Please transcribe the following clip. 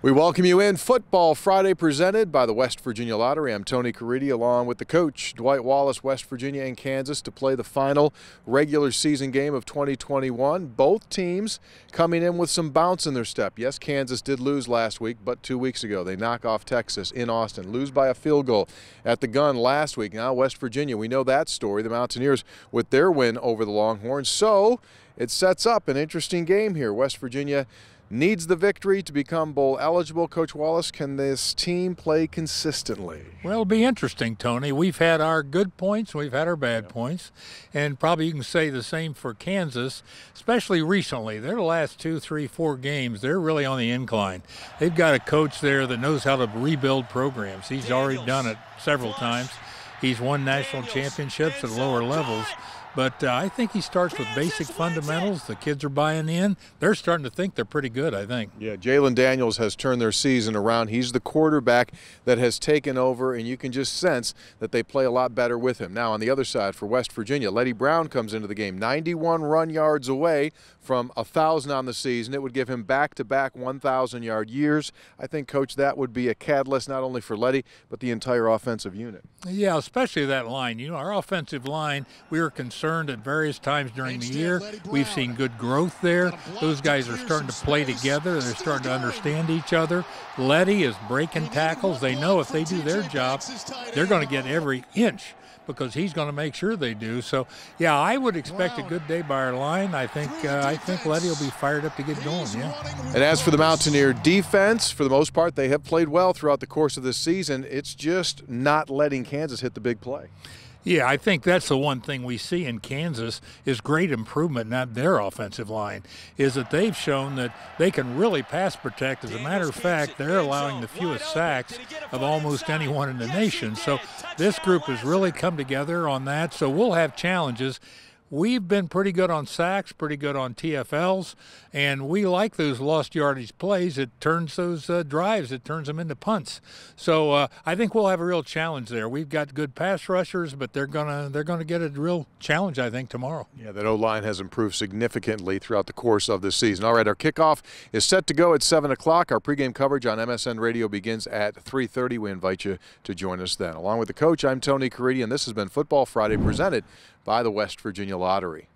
We welcome you in. Football Friday presented by the West Virginia Lottery. I'm Tony Caridi along with the coach, Dwight Wallace, West Virginia and Kansas to play the final regular season game of 2021. Both teams coming in with some bounce in their step. Yes, Kansas did lose last week, but 2 weeks ago they knock off Texas in Austin, lose by a field goal at the gun last week. Now West Virginia, we know that story. The Mountaineers with their win over the Longhorns. So it sets up an interesting game here. West Virginia needs the victory to become bowl eligible. Coach Wallace, can this team play consistently? Well, it'll be interesting, Tony. We've had our good points, we've had our bad points, and probably you can say the same for Kansas, especially recently. Their last 2, 3, 4 games, they're really on the incline. They've got a coach there that knows how to rebuild programs. He's already done it several times. He's won national championships at lower levels. But I think he starts with basic fundamentals. The kids are buying in. They're starting to think they're pretty good, I think. Yeah, Jalen Daniels has turned their season around. He's the quarterback that has taken over, and you can just sense that they play a lot better with him. Now, on the other side for West Virginia, Letty Brown comes into the game, 91 run yards away from 1,000 on the season. It would give him back-to-back 1,000-yard years. I think, Coach, that would be a catalyst not only for Letty, but the entire offensive unit. Yeah, especially that line. You know, our offensive line, we were concerned at various times during the year. We've seen good growth there. Those guys are starting to play together. They're starting to understand each other. Letty is breaking tackles. They know if they do their job, they're going to get every inch because he's going to make sure they do. So, yeah, I would expect a good day by our line. I think Letty will be fired up to get going, yeah. And as for the Mountaineer defense, for the most part, they have played well throughout the course of this season. It's just not letting Kansas hit the big play. Yeah, I think that's the one thing we see in Kansas is great improvement in their offensive line, is that they've shown that they can really pass protect. As a matter of fact, they're allowing the fewest sacks of almost anyone in the nation. So this group has really come together on that. So we'll have challenges. We've been pretty good on sacks, pretty good on TFLs, and we like those lost yardage plays. It turns those drives, it turns them into punts. So I think we'll have a real challenge there. We've got good pass rushers, but they're gonna get a real challenge, I think, tomorrow. Yeah, that O-line has improved significantly throughout the course of this season. All right, our kickoff is set to go at 7 o'clock. Our pregame coverage on MSN Radio begins at 3:30. We invite you to join us then. Along with the coach, I'm Tony Caridi, and this has been Football Friday presented by the West Virginia Lottery.